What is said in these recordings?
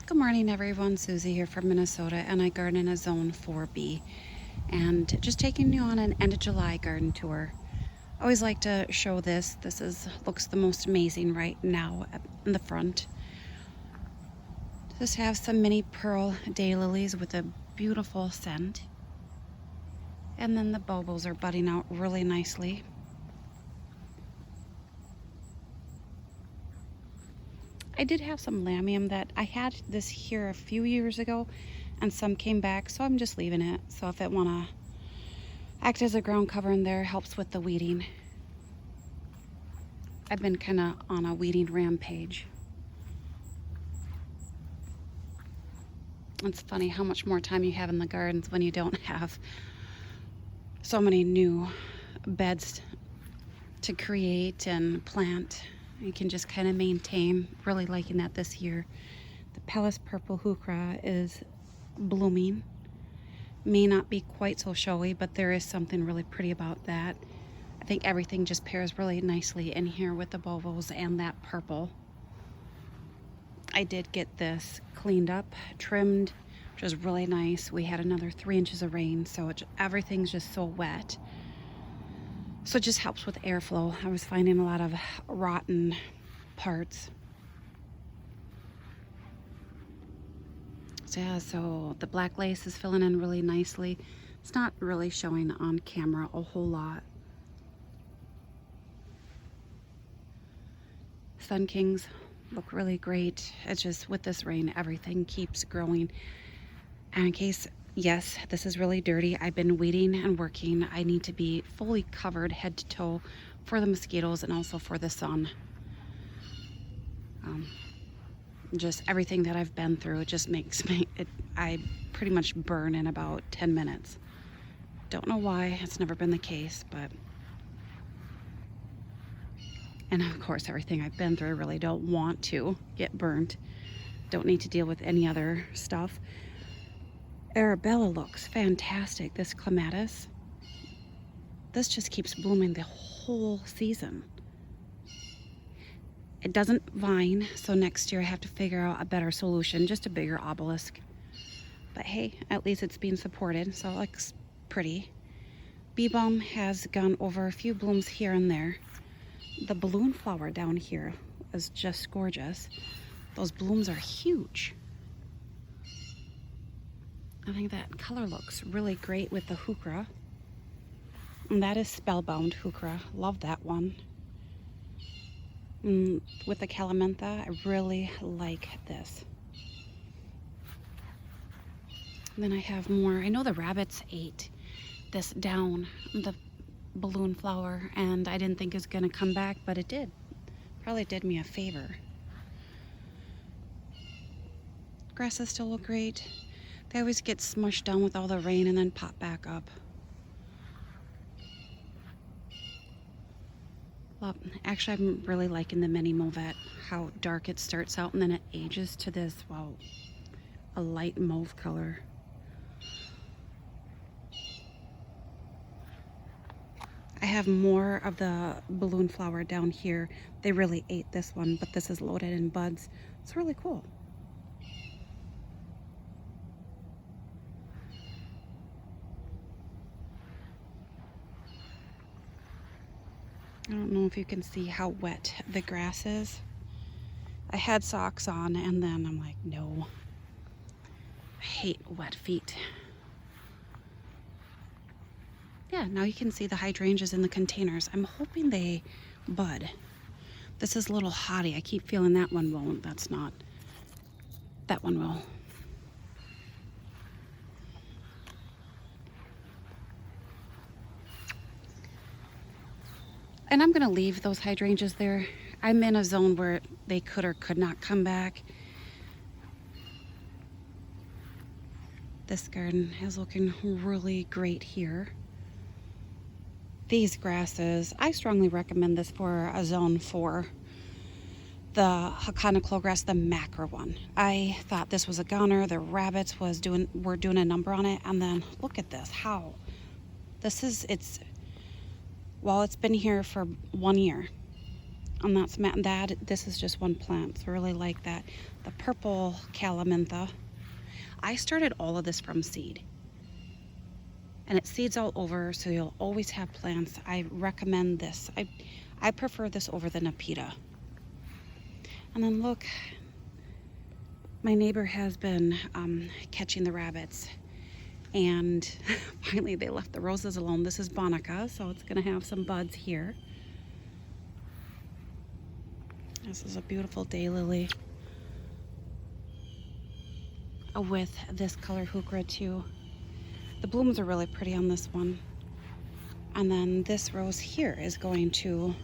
Good morning, everyone. Susie here from Minnesota, and I garden in a zone 4B. And just taking you on an end of July garden tour. I always like to show this. Looks the most amazing right now in the front. Just have some mini pearl daylilies with a beautiful scent. And then the bulbos are budding out really nicely. I did have some lamium that I had this here a few years ago, and some came back, so I'm just leaving it. So if it wanna act as a ground cover in there, helps with the weeding. I've been kind of on a weeding rampage. It's funny how much more time you have in the gardens when you don't have so many new beds to create and plant. You can just kind of maintain. Really liking that this year. The Pallas Purple Heuchera is blooming. May not be quite so showy, but there is something really pretty about that. I think everything just pairs really nicely in here with the bulbos and that purple. I did get this cleaned up, trimmed, which was really nice. We had another 3 inches of rain, so everything's just so wet. So it just helps with airflow. I was finding a lot of rotten parts. So yeah, so the black lace is filling in really nicely. It's not really showing on camera a whole lot. Sun Kings look really great. It's just with this rain, everything keeps growing. And in case, yes, this is really dirty. I've been weeding and working. I need to be fully covered head to toe for the mosquitoes and also for the sun. Just everything that I've been through, it just makes me, I pretty much burn in about 10 minutes. Don't know why, it's never been the case, but. And of course, everything I've been through, I really don't want to get burnt. Don't need to deal with any other stuff. Arabella looks fantastic. This clematis, this just keeps blooming the whole season. It doesn't vine, so next year I have to figure out a better solution, just a bigger obelisk. But hey, at least it's being supported, so it looks pretty. Bee balm has gone over a few blooms here and there. The balloon flower down here is just gorgeous. Those blooms are huge. I think that color looks really great with the heuchera. And that is Spellbound Heuchera. Love that one. With the Calamantha, I really like this. And then I have more. I know the rabbits ate this down, the balloon flower, and I didn't think it was going to come back, but it did. Probably did me a favor. Grasses still look great. They always get smushed down with all the rain and then pop back up. Well, actually, I'm really liking the mini Mauvette, how dark it starts out and then it ages to this, wow, a light mauve color. I have more of the balloon flower down here. They really ate this one, but this is loaded in buds. It's really cool. I don't know if you can see how wet the grass is. I had socks on and then I'm like, no. I hate wet feet. Yeah, now you can see the hydrangeas in the containers. I'm hoping they bud. This is a little hottie. I keep feeling that one won't. That's not. That one will. And I'm gonna leave those hydrangeas there. I'm in a zone where they could or could not come back. This garden is looking really great here. These grasses, I strongly recommend this for a zone 4. The Hakanah grass, the macro one. I thought this was a goner. The rabbits were doing a number on it, and then look at this. How? Well, it's been here for 1 year. And this is just one plant, so I really like that. the purple calamintha. I started all of this from seed. And it seeds all over, so you'll always have plants. I recommend this. I prefer this over the Nepeta. And then look, my neighbor has been catching the rabbits, and finally they left the roses alone. This is Bonica, so it's gonna have some buds here. This is a beautiful daylily with this color heuchera too. The blooms are really pretty on this one. And then this rose here is going to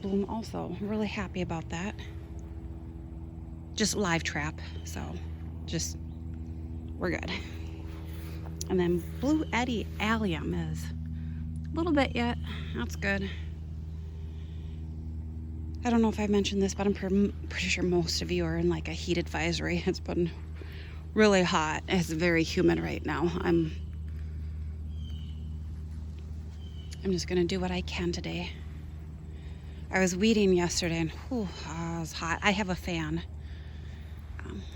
bloom also. I'm really happy about that. Just live trap, so just, we're good. And then Blue Eddy Allium is a little bit yet. That's good. I don't know if I mentioned this, but I'm pretty sure most of you are in like a heat advisory. It's been really hot. It's very humid right now. I'm just gonna do what I can today. I was weeding yesterday and whew, it was hot. I have a fan.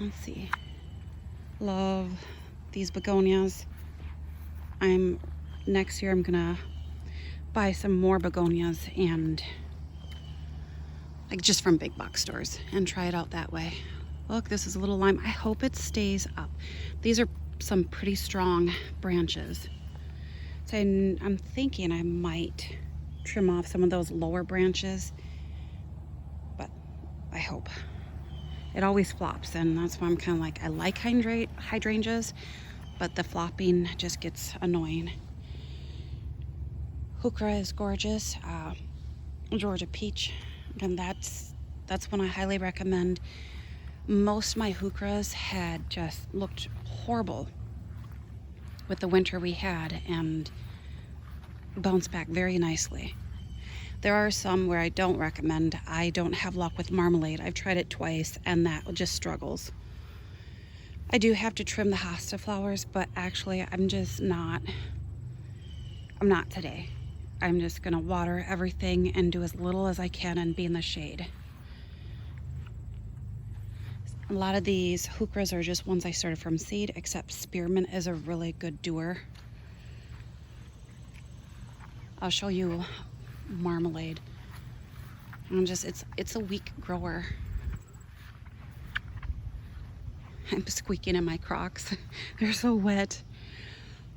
Let's see. Love these begonias. Next year I'm gonna buy some more begonias and like just from big box stores and try it out that way. Look, this is a little lime. I hope it stays up. These are some pretty strong branches. So I'm thinking I might trim off some of those lower branches, but I hope. It always flops, and that's why I'm kind of like, I like hydrangeas, but the flopping just gets annoying. Heuchera is gorgeous. Georgia peach, and that's one I highly recommend. Most of my heucheras had just looked horrible with the winter we had and bounced back very nicely. There are some where I don't recommend. I don't have luck with marmalade. I've tried it twice and that just struggles. I do have to trim the hosta flowers, but actually I'm not today. I'm just gonna water everything and do as little as I can and be in the shade. A lot of these heucheras are just ones I started from seed, except spearmint is a really good doer. I'll show you marmalade. It's a weak grower. I'm squeaking in my Crocs. They're so wet.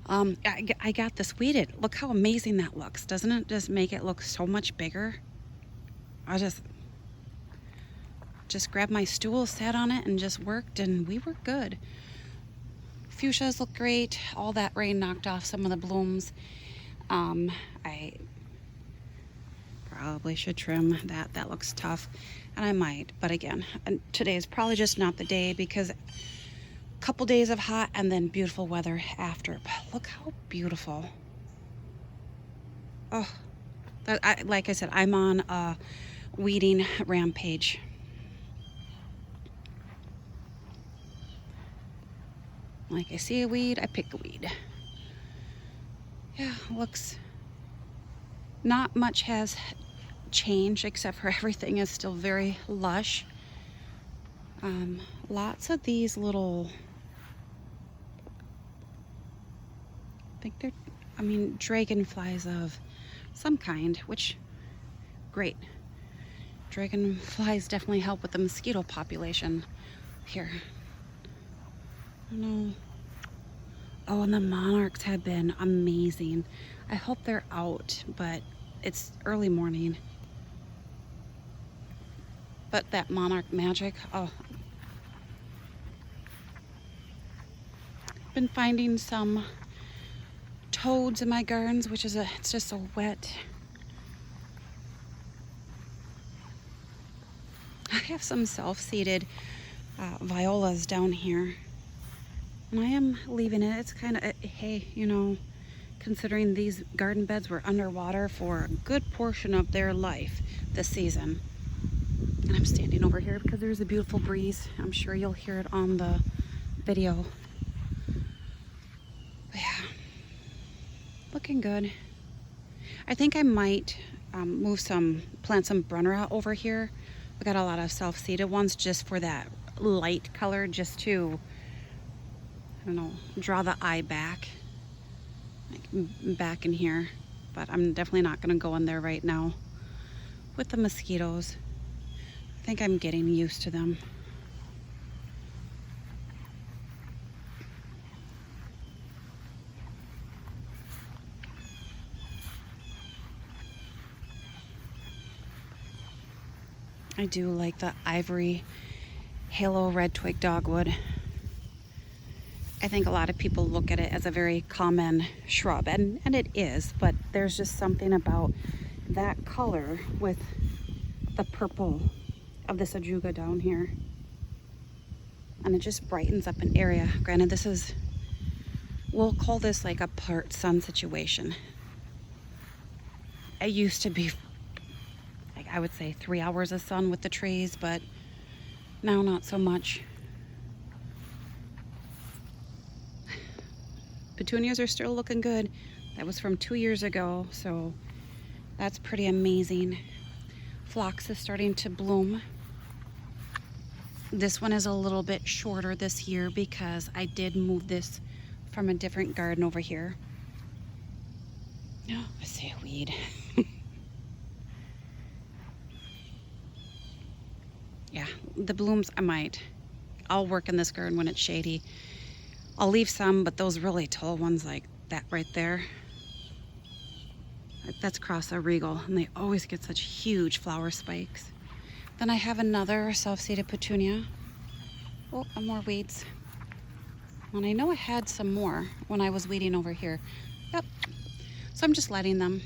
I got this weeded. Look how amazing that looks. Doesn't it just make it look so much bigger? I just grabbed my stool, sat on it, and just worked, and we were good. Fuchsias look great. All that rain knocked off some of the blooms. I probably should trim that. That looks tough, and I might. But again, today is probably just not the day because a couple days of hot and then beautiful weather after. But look how beautiful. Oh, like I said, I'm on a weeding rampage. Like I see a weed, I pick a weed. Yeah, looks, not much has changed except for everything is still very lush. Lots of these little, I think they're, dragonflies of some kind, which, great. Dragonflies definitely help with the mosquito population here. No. Oh, and the monarchs have been amazing. I hope they're out, but it's early morning. But that monarch magic, oh. Been finding some toads in my gardens, which is it's just so wet. I have some self-seeded violas down here. And I am leaving it. It's kind of, hey, considering these garden beds were underwater for a good portion of their life this season. And I'm standing over here because there's a beautiful breeze. I'm sure you'll hear it on the video. But yeah, looking good. I think I might plant some Brunnera over here. We got a lot of self-seeded ones just for that light color, just to, I don't know, draw the eye back, like back in here. But I'm definitely not going to go in there right now with the mosquitoes. I think I'm getting used to them. I do like the ivory halo red twig dogwood. I think a lot of people look at it as a very common shrub, and it is, but there's just something about that color with the purple of this ajuga down here. And it just brightens up an area. Granted, this is, we'll call this like a part sun situation. It used to be, like, I would say 3 hours of sun with the trees, but now not so much. Petunias are still looking good. That was from 2 years ago, so that's pretty amazing. Phlox is starting to bloom. This one is a little bit shorter this year because I did move this from a different garden over here. Oh, I see a weed. Yeah, the blooms, I'll work in this garden when it's shady. I'll leave some, but those really tall ones like that right there, that's Crassa Regal, and they always get such huge flower spikes. Then I have another self-seeded petunia. Oh, and more weeds. And I know I had some more when I was weeding over here. Yep. So I'm just letting them.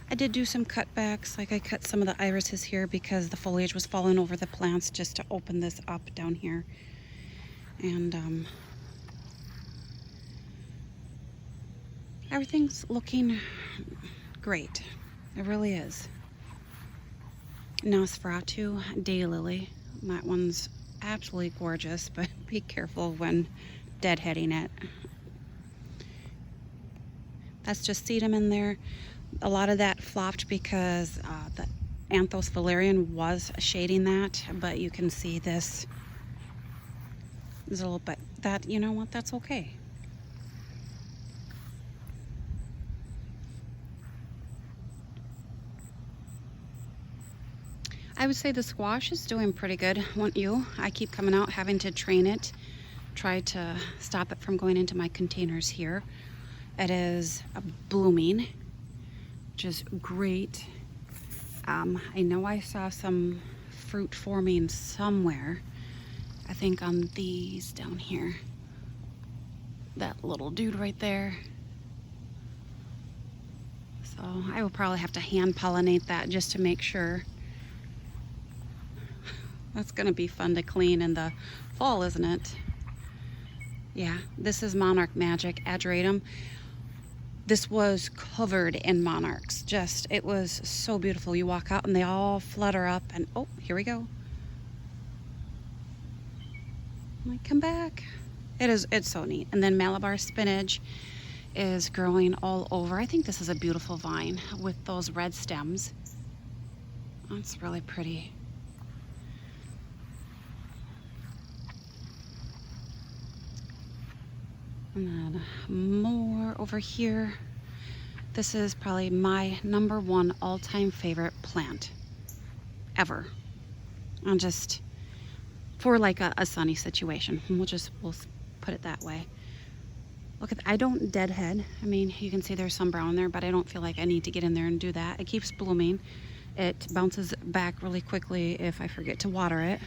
I did do some cutbacks, like I cut some of the irises here because the foliage was falling over the plants, just to open this up down here. And everything's looking great. It really is. Nosferatu daylily. That one's absolutely gorgeous, but be careful when deadheading it. That's just sedum in there. A lot of that flopped because the Anthos valerian was shading that, but you can see this is a little bit, that, you know what, that's okay. I would say the squash is doing pretty good, wouldn't you? I keep coming out having to train it, try to stop it from going into my containers here. It is blooming, which is great. I know I saw some fruit forming somewhere. I think on these down here. That little dude right there. So I will probably have to hand pollinate that just to make sure. That's gonna be fun to clean in the fall, isn't it? Yeah, this is Monarch Magic Ageratum. This was covered in monarchs. Just, it was so beautiful. You walk out and they all flutter up and, oh, here we go. I'm like, come back. It's so neat. And then Malabar spinach is growing all over. I think this is a beautiful vine with those red stems. That's really pretty. And then more over here. This is probably my #1 all-time favorite plant ever. And just for like a sunny situation. We'll put it that way. Look at that. I don't deadhead. I mean, you can see there's some brown there, but I don't feel like I need to get in there and do that. It keeps blooming. It bounces back really quickly if I forget to water it.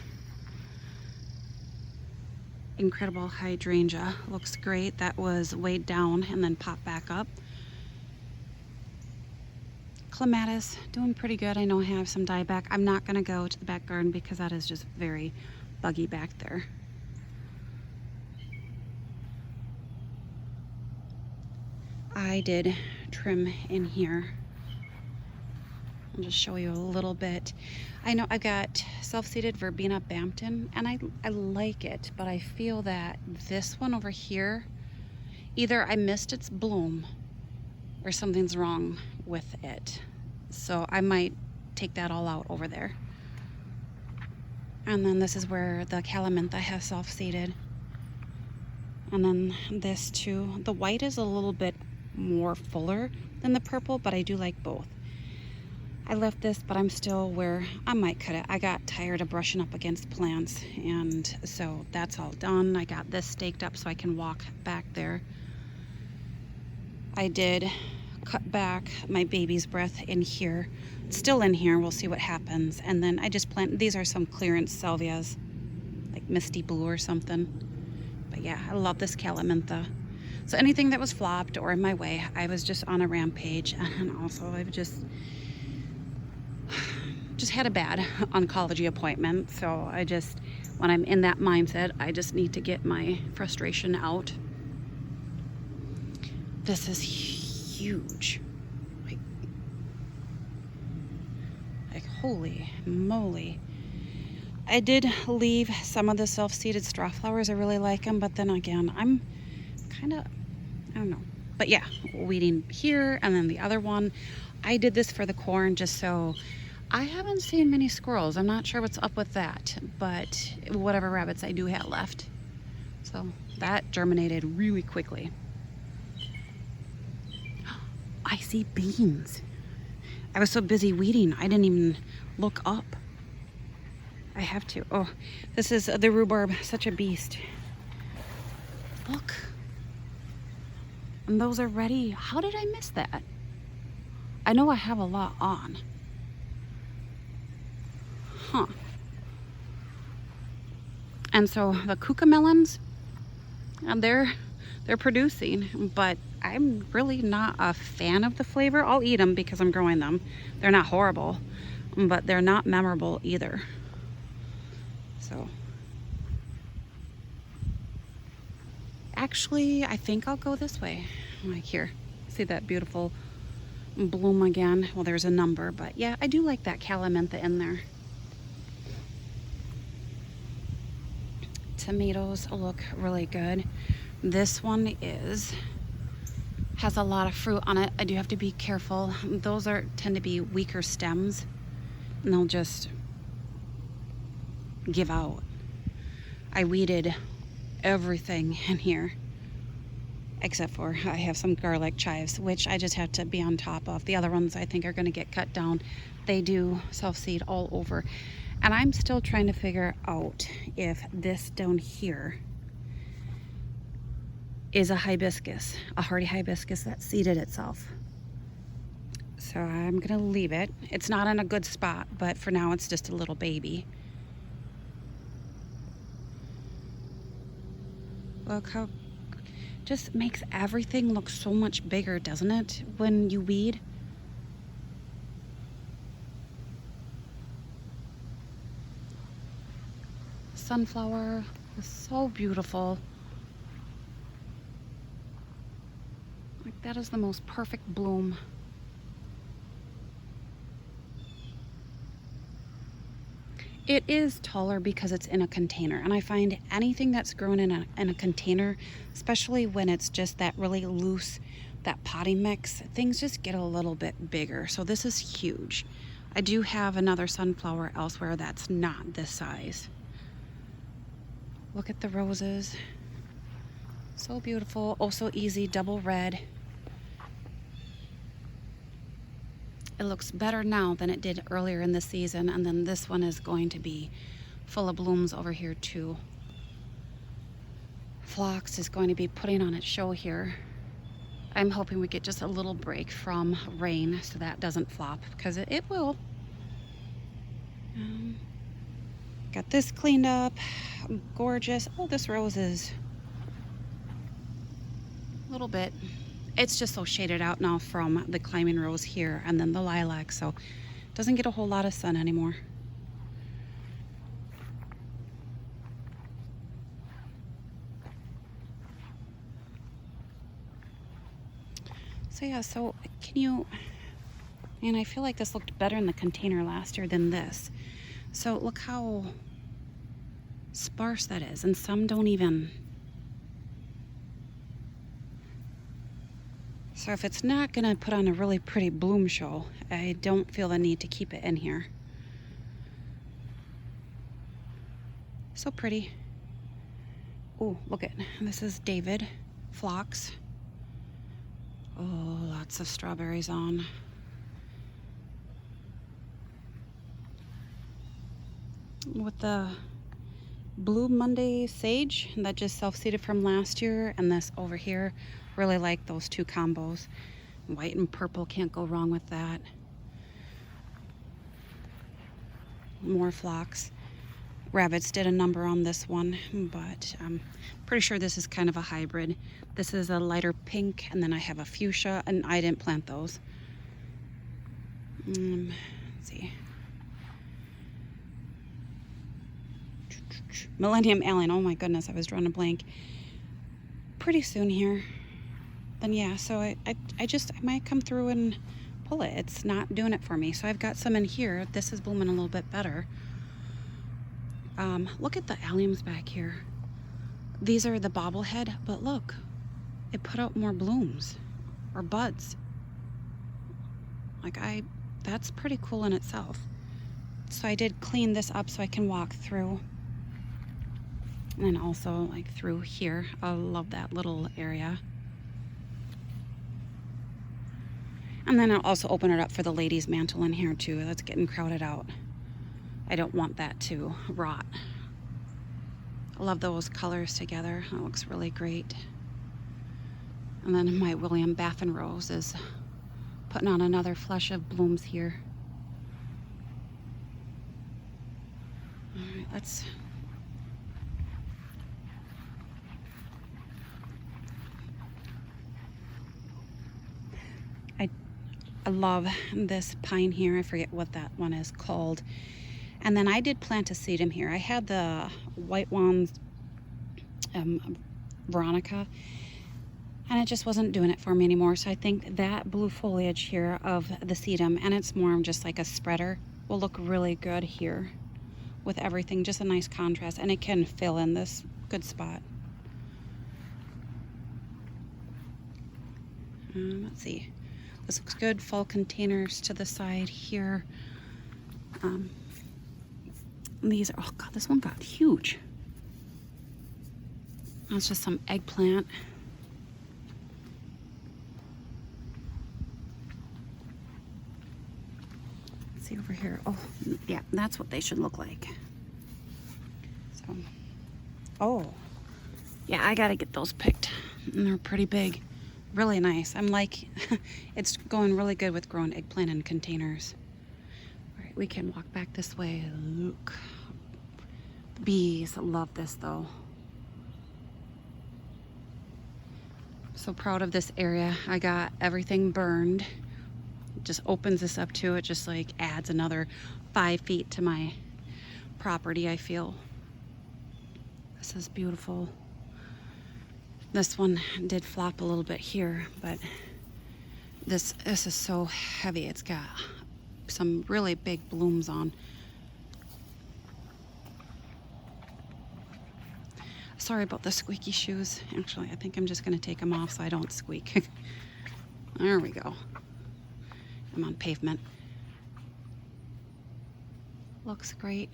Incredible hydrangea, looks great. That was weighed down and then popped back up. Clematis, doing pretty good. I know I have some dieback. I'm not gonna go to the back garden because that is just very buggy back there. I did trim in here. I'll just show you a little bit. I know I got self-seeded Verbena Bampton, and I like it, but I feel that this one over here, either I missed its bloom or something's wrong with it. So I might take that all out over there. And then this is where the Calamintha has self-seeded. And then this too. The white is a little bit more fuller than the purple, but I do like both. I left this, but I'm still where I might cut it. I got tired of brushing up against plants, and so that's all done. I got this staked up so I can walk back there. I did cut back my baby's breath in here. It's still in here. We'll see what happens. And then I just planted, these are some clearance salvias, like Misty Blue or something. But yeah, I love this Calamintha. So anything that was flopped or in my way, I was just on a rampage. And also I've just had a bad oncology appointment. So I just, when I'm in that mindset, I just need to get my frustration out. This is huge. Like holy moly. I did leave some of the self-seeded straw flowers. I really like them, but then again, I'm kind of, I don't know. But yeah, weeding here, and then the other one. I did this for the corn just so I haven't seen many squirrels. I'm not sure what's up with that, but whatever rabbits I do have left. So that germinated really quickly. I see beans. I was so busy weeding, I didn't even look up. I have to. Oh, this is the rhubarb, such a beast. Look. And those are ready. How did I miss that? I know I have a lot on. Huh. And so the cucamelons, they're producing, but I'm really not a fan of the flavor. I'll eat them because I'm growing them. They're not horrible, but they're not memorable either. So actually, I think I'll go this way. Like here, see that beautiful bloom again? Well, there's a number, but yeah, I do like that Calamintha in there. Tomatoes look really good. This one has a lot of fruit on it. I do have to be careful. Those tend to be weaker stems, and they'll just give out. I weeded everything in here except for I have some garlic chives, which I just have to be on top of. The other ones I think are going to get cut down. They do self-seed all over, and I'm still trying to figure out if this down here is a hibiscus, a hardy hibiscus that seeded itself. So I'm gonna leave it. It's not in a good spot, but for now it's just a little baby. Look how, just makes everything look so much bigger, doesn't it, when you weed? Sunflower is so beautiful. Like that is the most perfect bloom. It is taller because it's in a container, and I find anything that's grown in a container, especially when it's just that really loose, that potting mix, things just get a little bit bigger. So this is huge. I do have another sunflower elsewhere that's not this size. Look at the roses. So beautiful, oh so easy, double red. It looks better now than it did earlier in the season, and then this one is going to be full of blooms over here too. Phlox is going to be putting on its show here. I'm hoping we get just a little break from rain so that doesn't flop, because it will. Got this cleaned up, gorgeous. Oh, this rose is a little bit, it's just so shaded out now from the climbing rose here and then the lilac, so it doesn't get a whole lot of sun anymore. So yeah, so can you And I feel like this looked better in the container last year than this. So look how sparse that is, and some don't even. So if it's not gonna put on a really pretty bloom show, I don't feel the need to keep it in here. So pretty. Oh, look at this is David Phlox. Oh, lots of strawberries on. With the Blue Monday sage that just self-seeded from last year, and this over here, really like those two combos. White and purple, can't go wrong with that. More phlox. Rabbits did a number on this one, but I'm pretty sure this is kind of a hybrid. This is a lighter pink, and then I have a fuchsia, and I didn't plant those. Let's see. Millennium Alien, oh my goodness, I was drawing a blank. Pretty soon here. Then yeah, so I might come through and pull it. It's not doing it for me. So I've got some in here. This is blooming a little bit better. Look at the alliums back here. These are the bobblehead, but look, it put out more blooms or buds. Like that's pretty cool in itself. So I did clean this up so I can walk through. And then also like through here. I love that little area. And then I'll also open it up for the ladies' mantle in here too. That's getting crowded out. I don't want that to rot. I love those colors together. That looks really great. And then my William Baffin Rose is putting on another flush of blooms here. All right, let's... I love this pine here. I forget what that one is called. And then I did plant a sedum here. I had the white ones, Veronica, and it just wasn't doing it for me anymore. So I think that blue foliage here of the sedum, and it's more just like a spreader, will look really good here with everything. Just a nice contrast, and it can fill in this good spot. Let's see. This looks good. Fall containers to the side here. These are, oh God, this one got huge. That's just some eggplant. Let's see over here. Oh, yeah, that's what they should look like. So, oh, yeah, I gotta get those picked. And they're pretty big. Really nice. I'm like, it's going really good with growing eggplant in containers. All right, we can walk back this way. Look. Bees love this though. So proud of this area. I got everything burned. It just opens this up too. It just like adds another 5 feet to my property, I feel. This is beautiful. This one did flop a little bit here, but this is so heavy. It's got some really big blooms on. Sorry about the squeaky shoes. Actually, I think I'm just gonna take them off so I don't squeak. There we go. I'm on pavement. Looks great.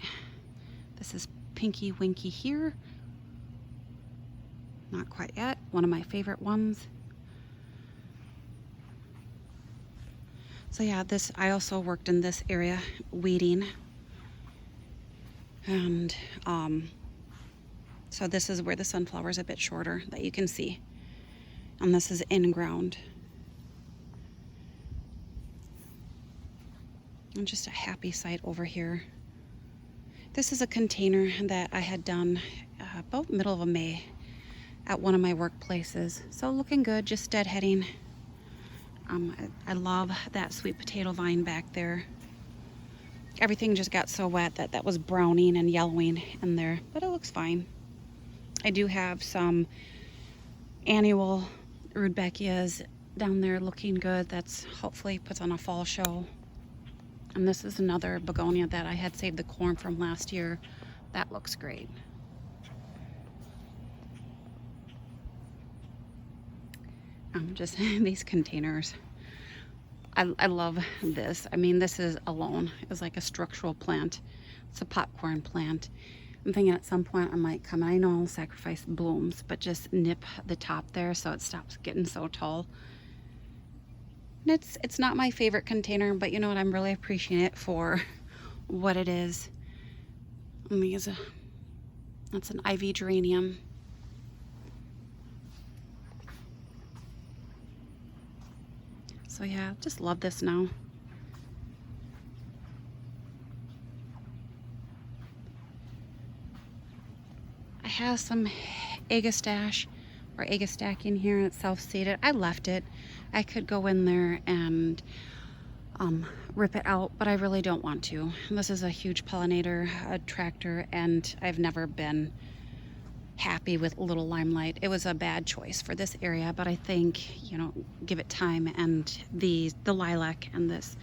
This is Pinky Winky here. Not quite yet. One of my favorite ones. So yeah, this, I also worked in this area weeding. And so this is where the sunflower is a bit shorter that you can see. And this is in ground. And just a happy sight over here. This is a container that I had done about middle of May at one of my workplaces. So looking good, just deadheading. I love that sweet potato vine back there. Everything just got so wet that was browning and yellowing in there, but it looks fine. I do have some annual rudbeckias down there looking good. That's hopefully puts on a fall show. And this is another begonia that I had saved the corn from last year. That looks great. Just these containers. I love this. I mean, this is alone is like a structural plant. It's a popcorn plant. I'm thinking at some point I might come, I know I'll sacrifice blooms, but just nip the top there so it stops getting so tall. And it's not my favorite container, but you know what, I'm really appreciating it for what it is. And that's an ivy geranium. So yeah, just love this now. I have some Agastache or Agastache in here. It's self-seeded. I left it. I could go in there and rip it out, but I really don't want to. This is a huge pollinator attractor, and I've never been happy with Little Limelight. It was a bad choice for this area, but I think, you know, give it time, and the lilac and this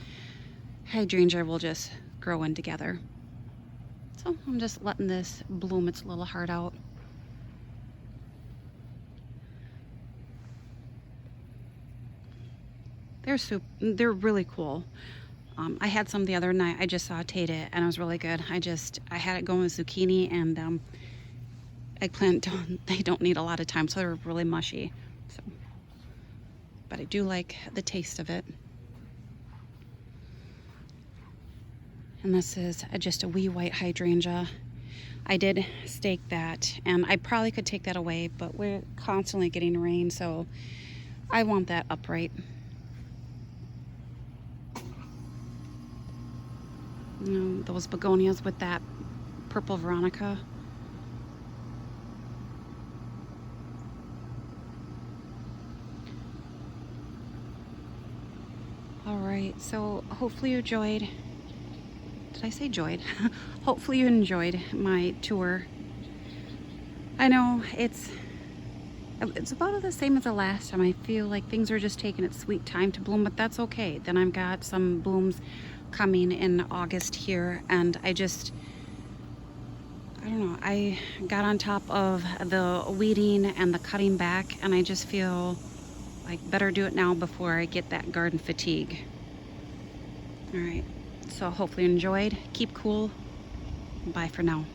hydrangea will just grow in together. So I'm just letting this bloom its little heart out. They're really cool. I had some the other night. I just sauteed it and it was really good. I had it going with zucchini and eggplant. They don't need a lot of time, so they're really mushy. So, but I do like the taste of it. And this is just a wee white hydrangea. I did stake that, and I probably could take that away, but we're constantly getting rain, so I want that upright. You know, those begonias with that purple Veronica. All right, so hopefully you enjoyed. Did I say joyed? Hopefully you enjoyed my tour. I know it's about the same as the last time. I feel like things are just taking its sweet time to bloom, but that's okay. Then I've got some blooms coming in August here, and I don't know, I got on top of the weeding and the cutting back, and I just feel like better do it now before I get that garden fatigue. All right, so hopefully you enjoyed. Keep cool. Bye for now.